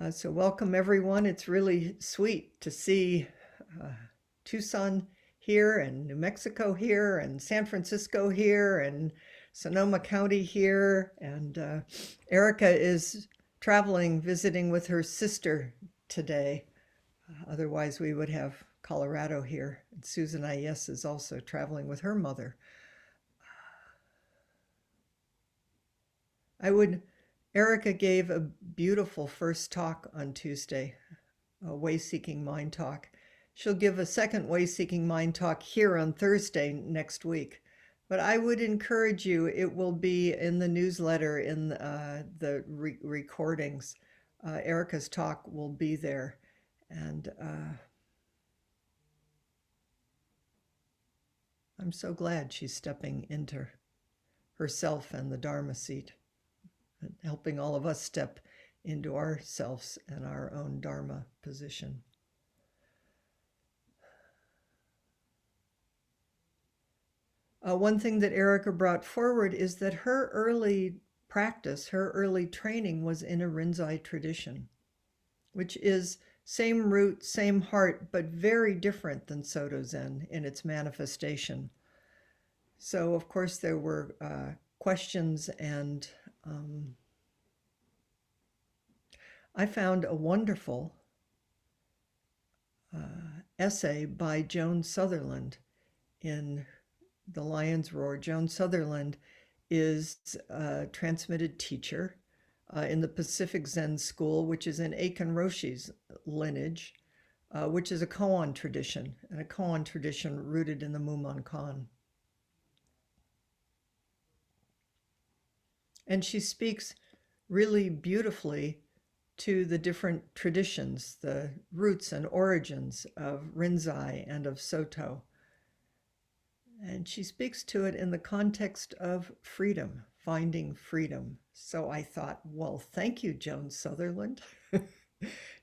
So welcome everyone. It's really sweet to see Tucson here and New Mexico here and San Francisco here and Sonoma County here. And Erica is traveling, visiting with her sister today. Otherwise, we would have Colorado here. And Susan Ayes is also traveling with her mother. Erica gave a beautiful first talk on Tuesday, a way-seeking mind talk. She'll give a second way-seeking mind talk here on Thursday next week. But I would encourage you, it will be in the newsletter, in the recordings. Erica's talk will be there. And I'm so glad she's stepping into herself and the Dharma seat, and helping all of us step into ourselves and our own Dharma position. One thing that Erica brought forward is that her early practice, her early training was in a Rinzai tradition, which is same root, same heart, but very different than Soto Zen in its manifestation. So, of course, there were questions, and I found a wonderful essay by Joan Sutherland in The Lion's Roar. Joan Sutherland is a transmitted teacher in the Pacific Zen School, which is in Eiken Roshi's lineage, which is a Koan tradition, and a Koan tradition rooted in the Mumonkan. And she speaks really beautifully to the different traditions, the roots and origins of Rinzai and of Soto. And she speaks to it in the context of freedom, finding freedom. So I thought, well, thank you, Joan Sutherland.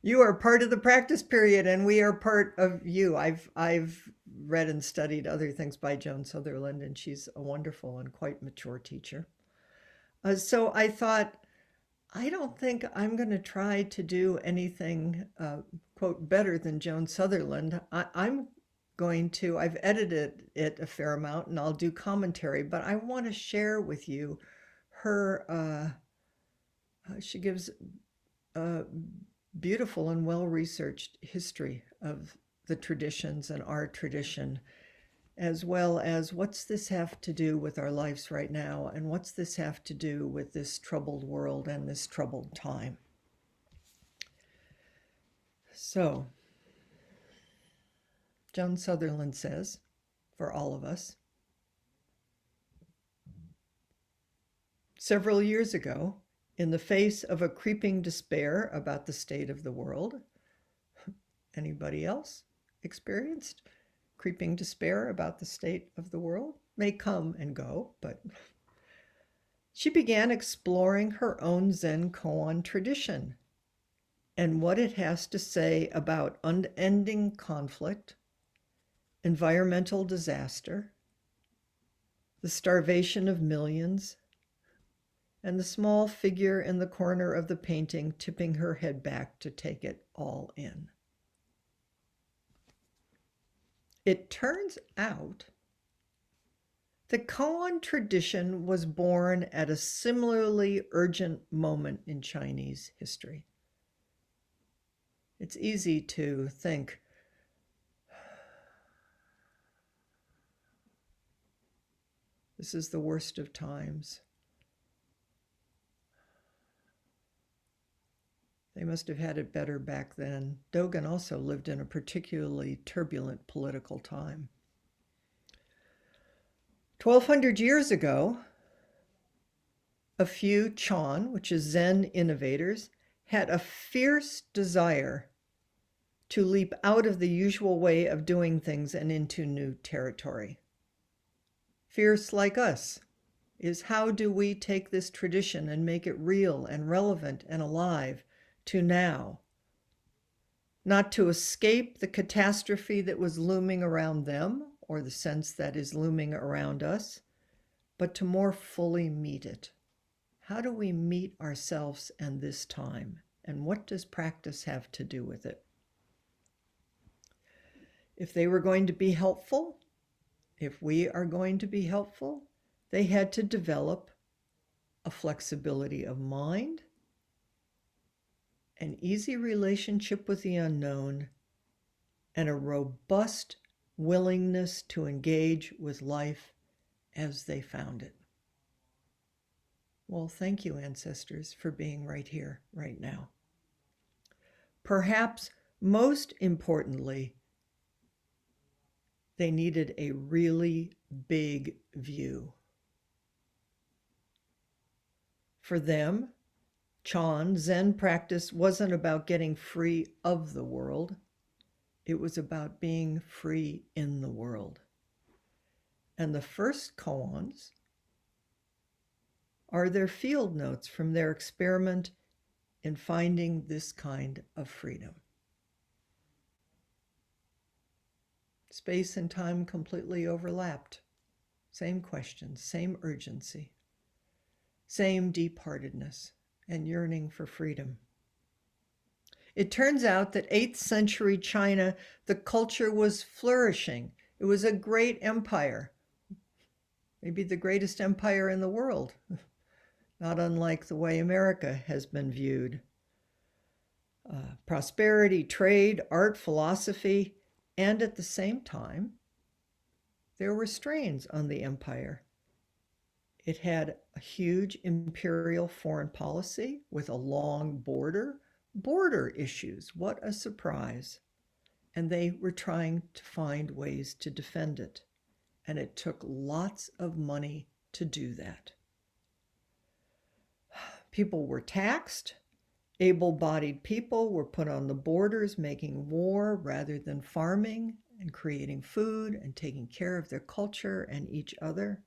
You are part of the practice period, and we are part of you. I've read and studied other things by Joan Sutherland, and she's a wonderful and quite mature teacher. So I thought, I don't think I'm going to try to do anything, quote, better than Joan Sutherland. I've edited it a fair amount, and I'll do commentary, but I want to share with you her, she gives a beautiful and well-researched history of the traditions and our tradition, as well as what's this have to do with our lives right now, and what's this have to do with this troubled world and this troubled time. So, Joan Sutherland says, for all of us, several years ago, in the face of a creeping despair about the state of the world, anybody else experienced creeping despair about the state of the world? May come and go, but she began exploring her own Zen koan tradition and what it has to say about unending conflict, environmental disaster, the starvation of millions, and the small figure in the corner of the painting tipping her head back to take it all in. It turns out the koan tradition was born at a similarly urgent moment in Chinese history. It's easy to think, this is the worst of times. They must have had it better back then. Dogen also lived in a particularly turbulent political time. 1,200 years ago, a few Chan, which is Zen innovators, had a fierce desire to leap out of the usual way of doing things and into new territory. Fierce like us is, how do we take this tradition and make it real and relevant and alive to now? Not to escape the catastrophe that was looming around them, or the sense that is looming around us, but to more fully meet it. How do we meet ourselves and this time And what does practice have to do with it? If they were going to be helpful, if we are going to be helpful, they had to develop a flexibility of mind, an easy relationship with the unknown, and a robust willingness to engage with life as they found it. Well, thank you, ancestors, for being right here, right now. Perhaps most importantly, they needed a really big view. For them, Chan Zen practice wasn't about getting free of the world. It was about being free in the world. And the first koans are their field notes from their experiment in finding this kind of freedom. Space and time completely overlapped. Same questions, same urgency, same deep-heartedness and yearning for freedom. It turns out that 8th century China, the culture was flourishing. It was a great empire, maybe the greatest empire in the world, not unlike the way America has been viewed. Prosperity, trade, art, philosophy, and at the same time, there were strains on the empire. It had a huge imperial foreign policy with a long border issues. What a surprise. And they were trying to find ways to defend it. And it took lots of money to do that. People were taxed. Able-bodied people were put on the borders making war rather than farming and creating food and taking care of their culture and each other.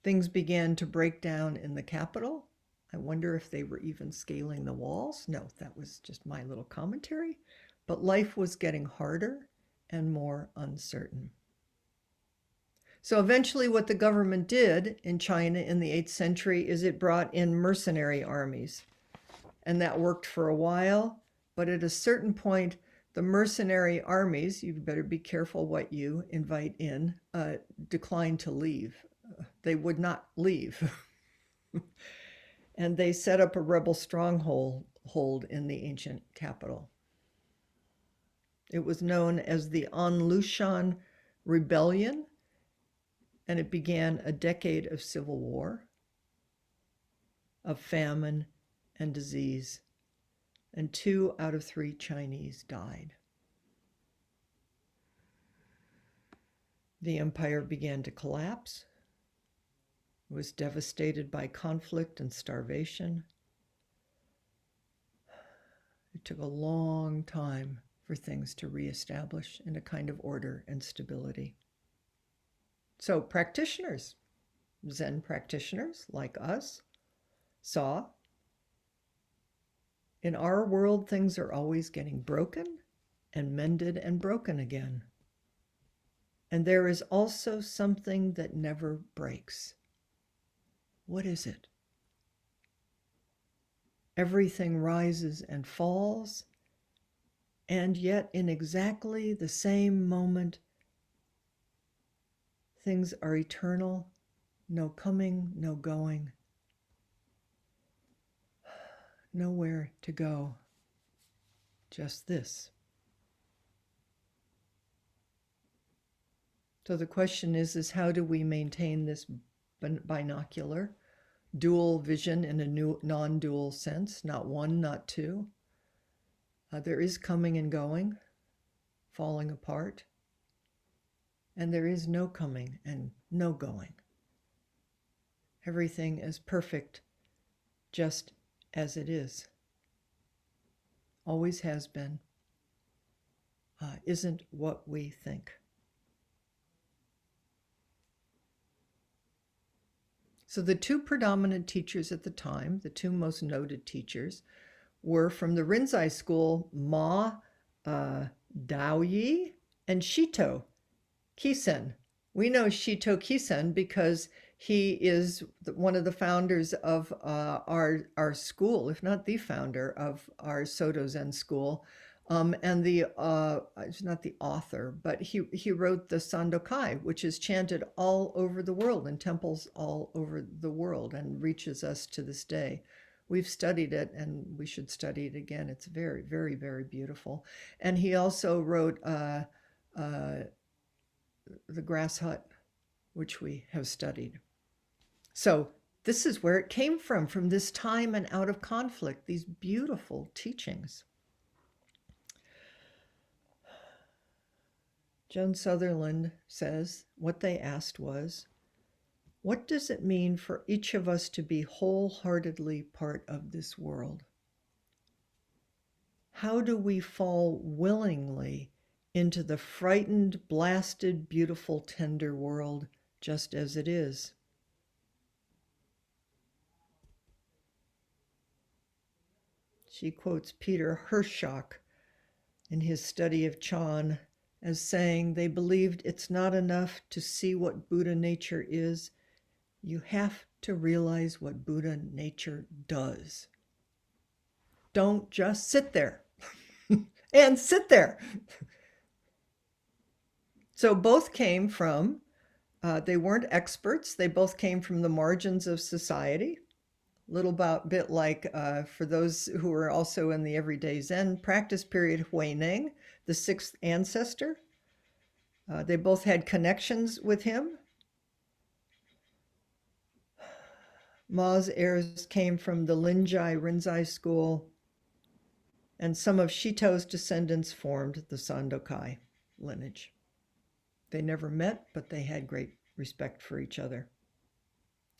Things began to break down in the capital. I wonder if they were even scaling the walls. No, that was just my little commentary. But life was getting harder and more uncertain. So eventually what the government did in China in the 8th century is it brought in mercenary armies. And that worked for a while, but at a certain point, the mercenary armies, you better be careful what you invite in, declined to leave. They would not leave. And they set up a rebel stronghold in the ancient capital. It was known as the Anlushan Rebellion, and it began a decade of civil war, of famine and disease, and 2 out of 3 Chinese died. The empire began to collapse. It was devastated by conflict and starvation. It took a long time for things to reestablish in a kind of order and stability. So practitioners, Zen practitioners like us, saw in our world things are always getting broken and mended and broken again. And there is also something that never breaks. What is it? Everything rises and falls, and yet in exactly the same moment, things are eternal, no coming, no going, nowhere to go, just this. So the question is how do we maintain this binocular, dual vision in a non-dual sense, not one, not two? There is coming and going, falling apart, and there is no coming and no going. Everything is perfect just as it is, always has been, isn't what we think. So the 2 predominant teachers at the time, the 2 most noted teachers, were from the Rinzai school, Ma Daoyi and Shito Kisen, We know Shito Kisen because he is one of the founders of our school, if not the founder of our Soto Zen school. And he's not the author, but he wrote the Sandokai, which is chanted all over the world in temples all over the world and reaches us to this day. We've studied it and we should study it again. It's very, very, very beautiful. And he also wrote the Grass Hut, which we have studied. So this is where it came from this time and out of conflict, these beautiful teachings. Joan Sutherland says what they asked was, what does it mean for each of us to be wholeheartedly part of this world? How do we fall willingly into the frightened, blasted, beautiful, tender world just as it is? She quotes Peter Hirschach in his study of Chan as saying, they believed it's not enough to see what Buddha nature is. You have to realize what Buddha nature does. Don't just sit there and sit there. So both came from, they weren't experts. They both came from the margins of society. Little bit like for those who are also in the everyday Zen practice period, Huineng, the sixth ancestor. They both had connections with him. Ma's heirs came from the Linjai Rinzai school, and some of Shito's descendants formed the Sandokai lineage. They never met, but they had great respect for each other.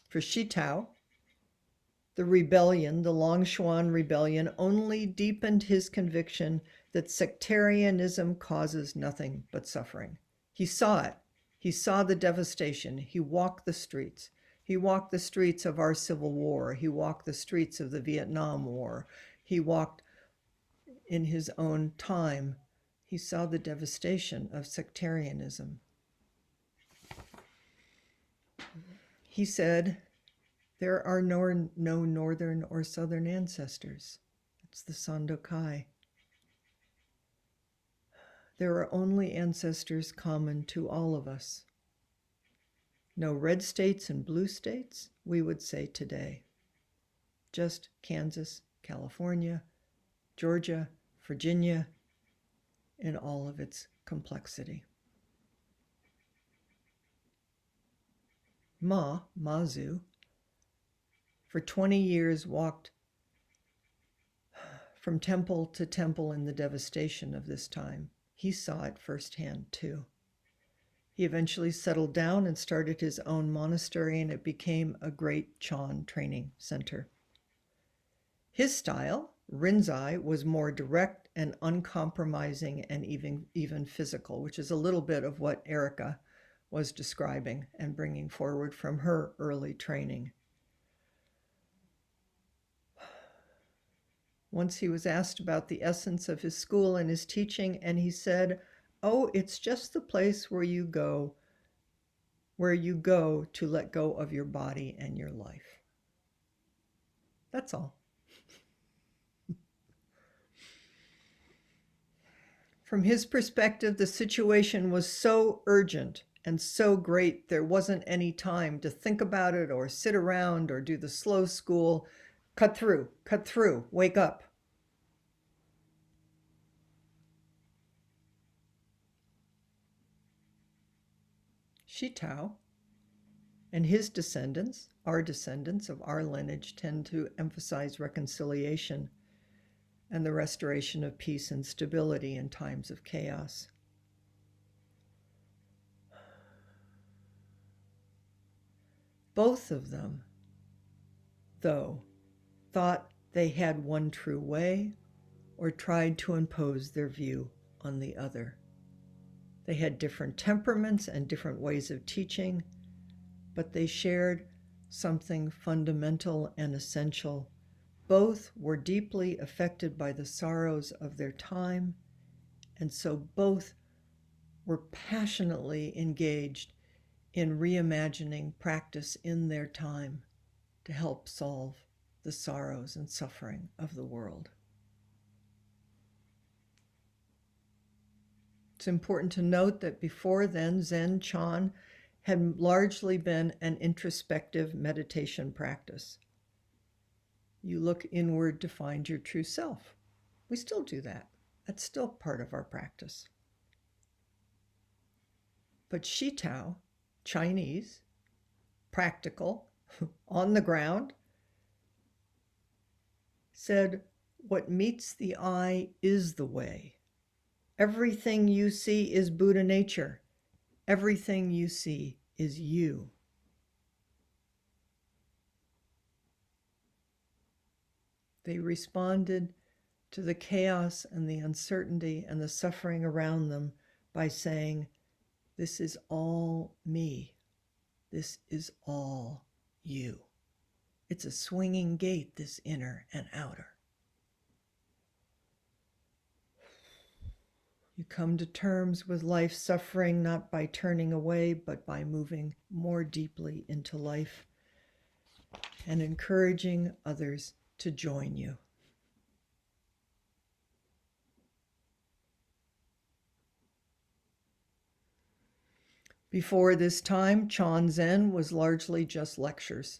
For Shitao, the rebellion, the Longshuan rebellion, only deepened his conviction that sectarianism causes nothing but suffering. He saw it. He saw the devastation. He walked the streets. He walked the streets of our Civil War. He walked the streets of the Vietnam War. He walked in his own time. He saw the devastation of sectarianism. He said, there are no northern or southern ancestors. It's the Sandokai. There are only ancestors common to all of us. No red states and blue states, we would say today. Just Kansas, California, Georgia, Virginia, in all of its complexity. Mazu, for 20 years walked from temple to temple in the devastation of this time. He saw it firsthand too. He eventually settled down and started his own monastery, and it became a great Chan training center. His style, Rinzai, was more direct and uncompromising and even physical, which is a little bit of what Erica was describing and bringing forward from her early training. Once he was asked about the essence of his school and his teaching, and he said, oh, it's just the place where you go to let go of your body and your life. That's all. From his perspective, the situation was so urgent and so great, there wasn't any time to think about it or sit around or do the slow school. Cut through, wake up. Shitao and his descendants, our descendants of our lineage, tend to emphasize reconciliation and the restoration of peace and stability in times of chaos. Both of them, though, thought they had one true way or tried to impose their view on the other. They had different temperaments and different ways of teaching, but they shared something fundamental and essential. Both were deeply affected by the sorrows of their time, and so both were passionately engaged in reimagining practice in their time to help solve the sorrows and suffering of the world. It's important to note that before then, Zen Chan had largely been an introspective meditation practice. You look inward to find your true self. We still do that. That's still part of our practice. But Shitao, Chinese, practical, on the ground, said, what meets the eye is the way. Everything you see is Buddha nature. Everything you see is you. They responded to the chaos and the uncertainty and the suffering around them by saying, this is all me. This is all you. It's a swinging gate, this inner and outer. You come to terms with life's suffering not by turning away, but by moving more deeply into life and encouraging others to join you. Before this time, Chan Zen was largely just lectures.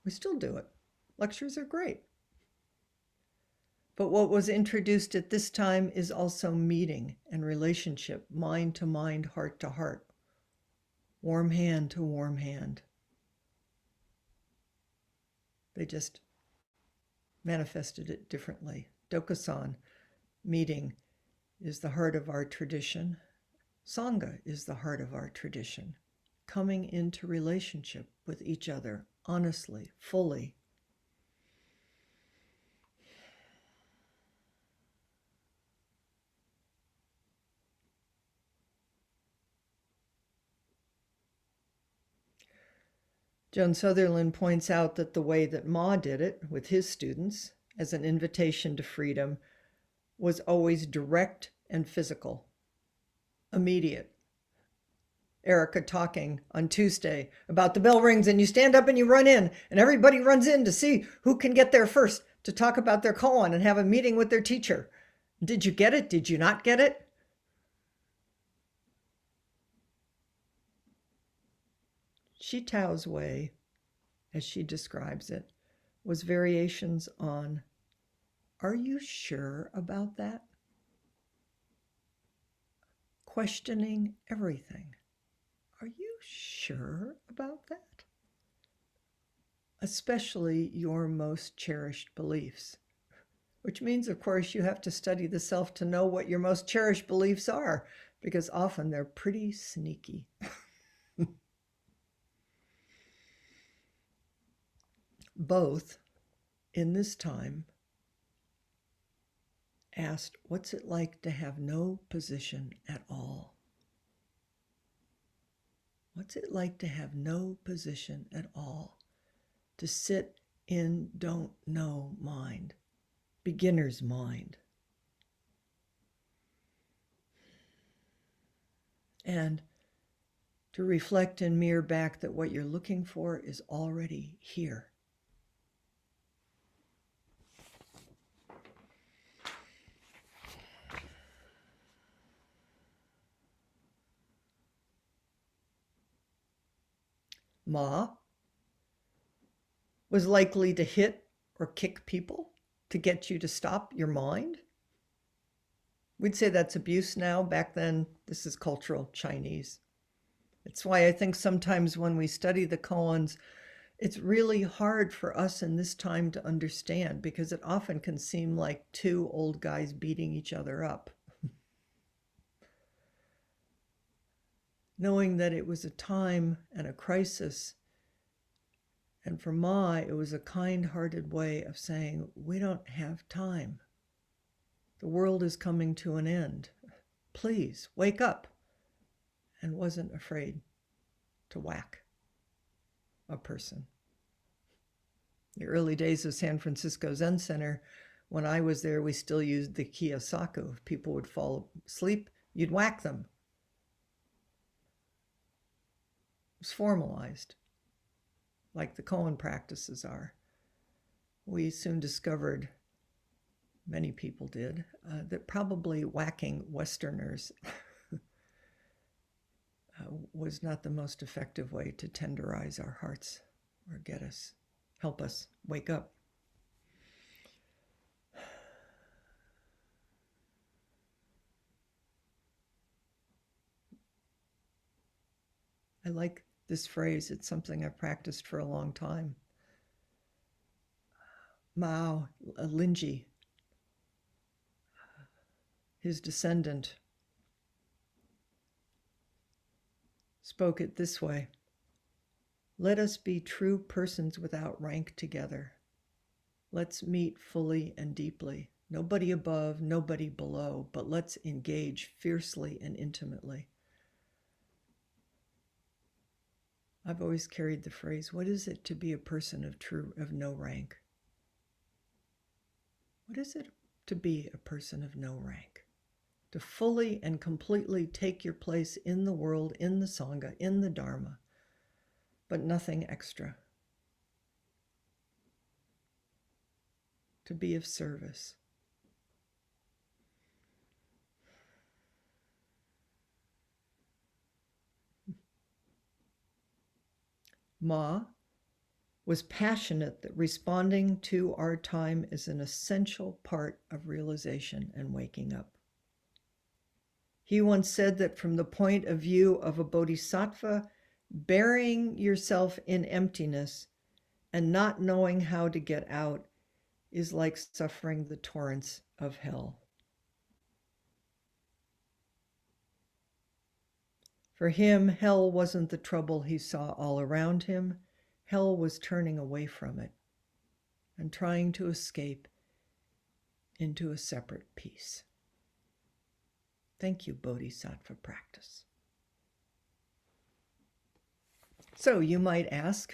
We still do it. Lectures are great. But what was introduced at this time is also meeting and relationship, mind to mind, heart to heart, warm hand to warm hand. They just manifested it differently. Dokusan, meeting, is the heart of our tradition. Sangha is the heart of our tradition. Coming into relationship with each other honestly, fully. Joan Sutherland points out that the way that Ma did it with his students as an invitation to freedom was always direct and physical, immediate. Erica talking on Tuesday about the bell rings and you stand up and you run in and everybody runs in to see who can get there first to talk about their koan and have a meeting with their teacher. Did you get it? Did you not get it? Shitao's way, as she describes it, was variations on, are you sure about that? Questioning everything. Are you sure about that? Especially your most cherished beliefs, which means, of course, you have to study the self to know what your most cherished beliefs are, because often they're pretty sneaky. Both, in this time, asked, what's it like to have no position at all? What's it like to have no position at all? To sit in don't know mind, beginner's mind. And to reflect and mirror back that what you're looking for is already here. Ma was likely to hit or kick people to get you to stop your mind. We'd say that's abuse now. Back then, this is cultural Chinese. It's why I think sometimes when we study the koans, it's really hard for us in this time to understand because it often can seem like two old guys beating each other up. Knowing that it was a time and a crisis, and for Ma, it was a kind-hearted way of saying, we don't have time. The world is coming to an end. Please, wake up. And wasn't afraid to whack a person. The early days of San Francisco Zen Center, when I was there, we still used the kiyosaku. If people would fall asleep, you'd whack them. was formalized, like the Koan practices are. We soon discovered, many people did, that probably whacking Westerners was not the most effective way to tenderize our hearts or help us wake up. I like this phrase. It's something I've practiced for a long time. Mao Linji, his descendant, spoke it this way: "Let us be true persons without rank together. Let's meet fully and deeply. Nobody above, nobody below, but let's engage fiercely and intimately." I've always carried the phrase, what is it to be a person of no rank? What is it to be a person of no rank? To fully and completely take your place in the world, in the Sangha, in the Dharma, but nothing extra. To be of service. Ma was passionate that responding to our time is an essential part of realization and waking up. He once said that from the point of view of a bodhisattva, burying yourself in emptiness and not knowing how to get out is like suffering the torrents of hell. For him, hell wasn't the trouble he saw all around him. Hell was turning away from it and trying to escape into a separate peace. Thank you, Bodhisattva practice. So you might ask,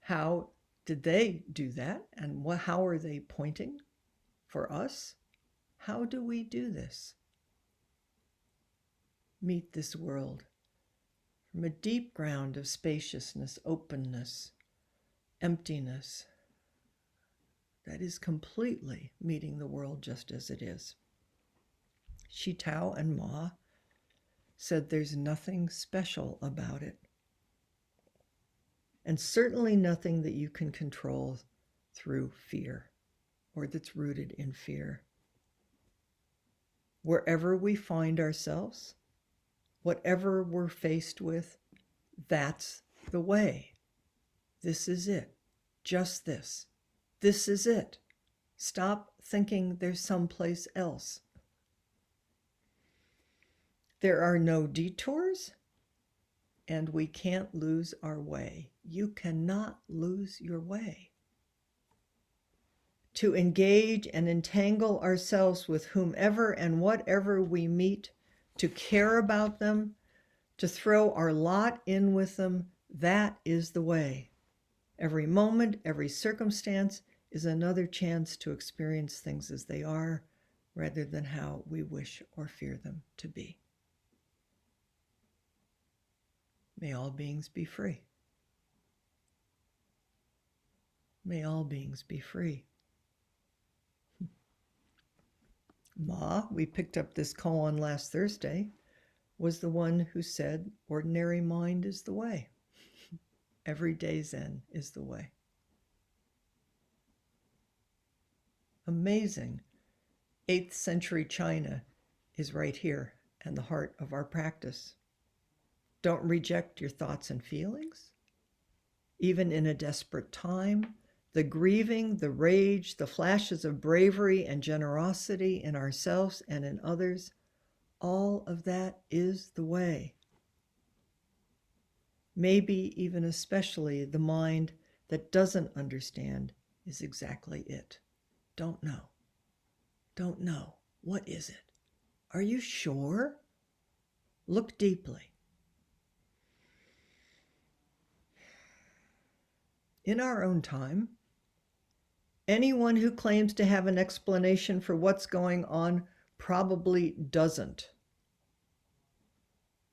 how did they do that? And how are they pointing for us? How do we do this? Meet this world from a deep ground of spaciousness, openness, emptiness, that is completely meeting the world just as it is. Shitao and Ma said there's nothing special about it, and certainly nothing that you can control through fear or that's rooted in fear. Wherever we find ourselves, whatever we're faced with, that's the way. This is it. Just this. This is it. Stop thinking there's someplace else. There are no detours, and we can't lose our way. You cannot lose your way. To engage and entangle ourselves with whomever and whatever we meet, to care about them, to throw our lot in with them, that is the way. Every moment, every circumstance is another chance to experience things as they are, rather than how we wish or fear them to be. May all beings be free. May all beings be free. Ma, we picked up this koan last Thursday, was the one who said, ordinary mind is the way. Everyday Zen is the way. Amazing. 8th century China is right here and the heart of our practice. Don't reject your thoughts and feelings. Even in a desperate time, the grieving, the rage, the flashes of bravery and generosity in ourselves and in others, all of that is the way. Maybe even especially the mind that doesn't understand is exactly it. Don't know. Don't know. What is it? Are you sure? Look deeply. In our own time, anyone who claims to have an explanation for what's going on probably doesn't.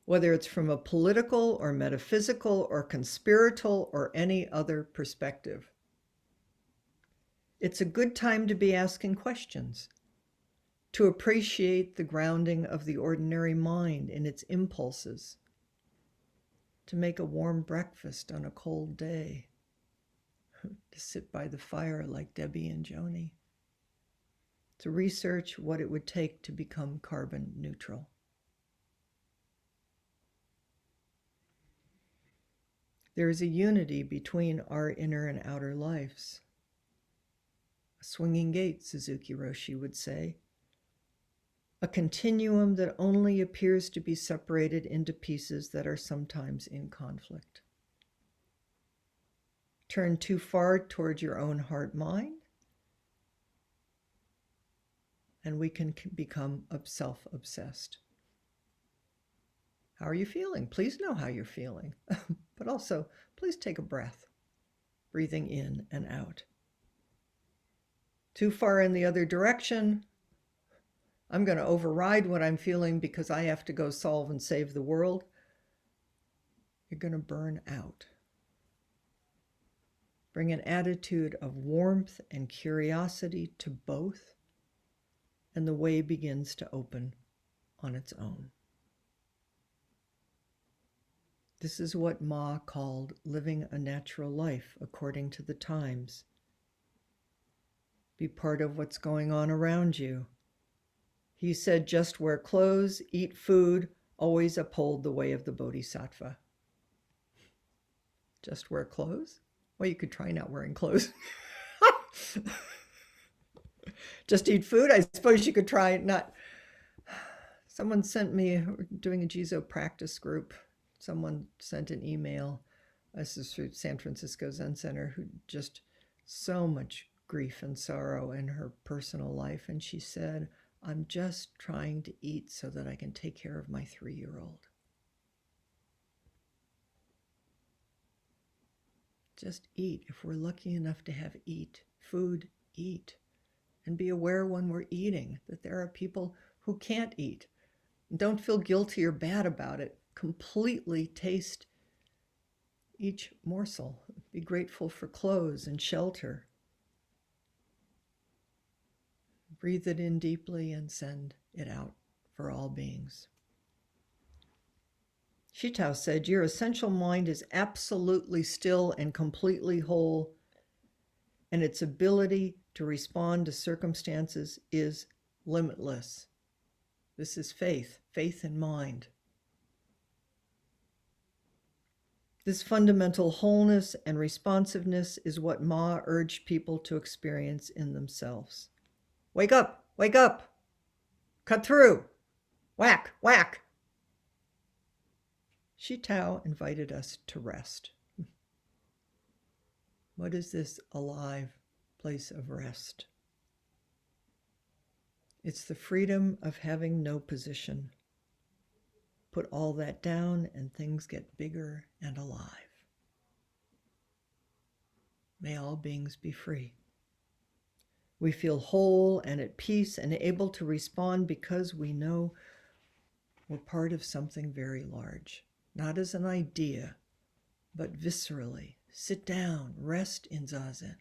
whether it's from a political or metaphysical or conspiratorial or any other perspective. It's a good time to be asking questions, to appreciate the grounding of the ordinary mind in its impulses, to make a warm breakfast on a cold day, to sit by the fire like Debbie and Joni, to research what it would take to become carbon neutral. There is a unity between our inner and outer lives. A swinging gate, Suzuki Roshi would say. A continuum that only appears to be separated into pieces that are sometimes in conflict. Turn too far toward your own heart-mind, and we can become self-obsessed. How are you feeling? Please know how you're feeling. But also, please take a breath, breathing in and out. Too far in the other direction, I'm going to override what I'm feeling because I have to go solve and save the world. You're going to burn out. Bring an attitude of warmth and curiosity to both, and the way begins to open on its own. This is what Ma called living a natural life according to the times. Be part of what's going on around you. He said, just wear clothes, eat food, always uphold the way of the Bodhisattva. Just wear clothes? Well, you could try not wearing clothes. Just eat food? I suppose you could try not. Someone sent me, doing a Jizo practice group, someone sent an email. This is through San Francisco Zen Center, who just so much grief and sorrow in her personal life. And she said, I'm just trying to eat so that I can take care of my 3-year-old. Just eat. If we're lucky enough to have food, eat. And be aware when we're eating that there are people who can't eat. Don't feel guilty or bad about it. Completely taste each morsel. Be grateful for clothes and shelter. Breathe it in deeply and send it out for all beings. Shitao said, your essential mind is absolutely still and completely whole, and its ability to respond to circumstances is limitless. This is faith in mind. This fundamental wholeness and responsiveness is what Ma urged people to experience in themselves. Wake up, cut through, whack, whack. Shitao invited us to rest. What is this alive place of rest? It's the freedom of having no position. Put all that down and things get bigger and alive. May all beings be free. We feel whole and at peace and able to respond because we know we're part of something very large. Not as an idea, but viscerally. Sit down, rest in Zazen,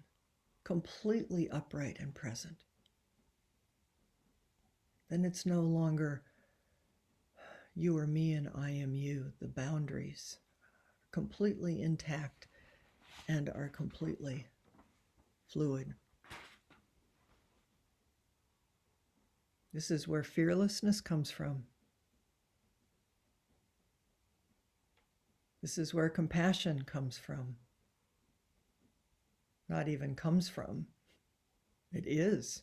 completely upright and present. Then it's no longer you or me and I am you. The boundaries are completely intact and are completely fluid. This is where fearlessness comes from. This is where compassion comes from. Not even comes from. It is.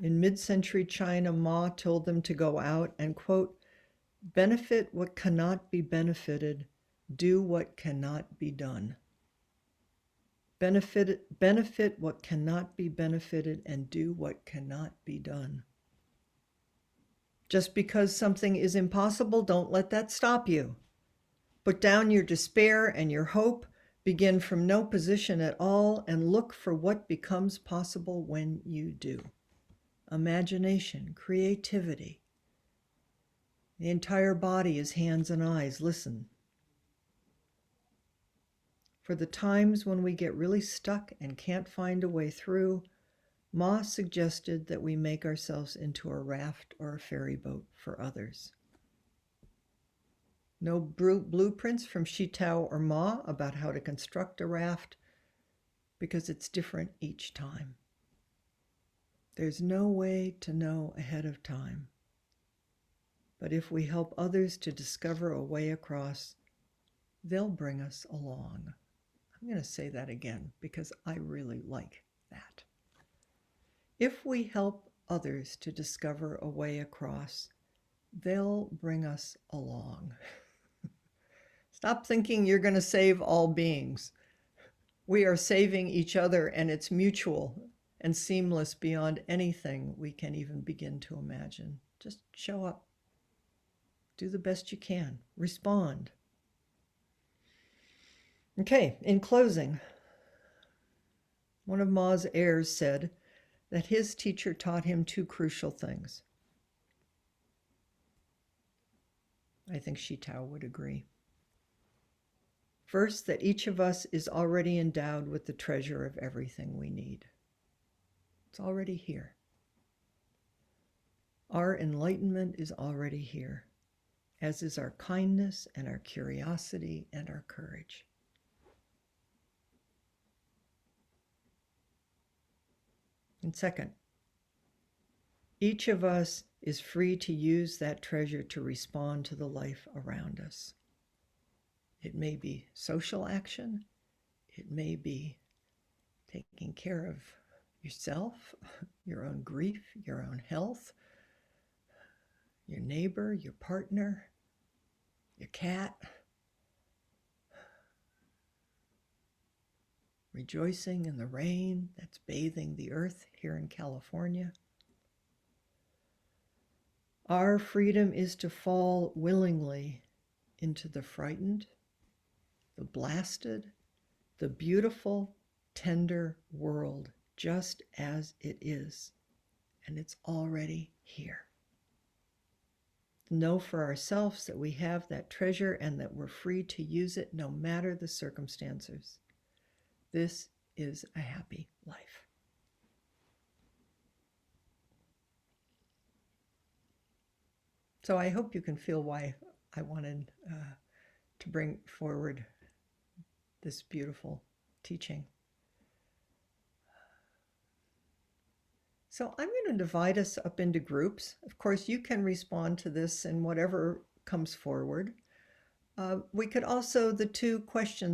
In mid-century China, Ma told them to go out and, quote, benefit what cannot be benefited, do what cannot be done. Benefit what cannot be benefited and do what cannot be done. Just because something is impossible, don't let that stop you. Put down your despair and your hope, begin from no position at all, and look for what becomes possible when you do. imagination, creativity. The entire body is hands and eyes. Listen. For the times when we get really stuck and can't find a way through, Ma suggested that we make ourselves into a raft or a ferry boat for others. No blueprints from Shitao or Ma about how to construct a raft, because it's different each time. There's no way to know ahead of time. But if we help others to discover a way across, they'll bring us along. I'm going to say that again because I really like that. If we help others to discover a way across, they'll bring us along. Stop thinking you're going to save all beings. We are saving each other, and it's mutual and seamless beyond anything we can even begin to imagine. Just show up. Do the best you can. Respond. Okay, in closing, one of Ma's heirs said that his teacher taught him two crucial things. I think Shitao would agree. First, that each of us is already endowed with the treasure of everything we need. It's already here. Our enlightenment is already here, as is our kindness and our curiosity and our courage. And second, each of us is free to use that treasure to respond to the life around us. It may be social action. It may be taking care of yourself, your own grief, your own health, your neighbor, your partner, your cat. Rejoicing in the rain that's bathing the earth here in California. Our freedom is to fall willingly into the frightened, the blasted, the beautiful, tender world just as it is, and it's already here. Know for ourselves that we have that treasure and that we're free to use it no matter the circumstances. This is a happy life. So I hope you can feel why I wanted to bring forward this beautiful teaching. So I'm going to divide us up into groups. Of course, you can respond to this in whatever comes forward. We could also, the two questions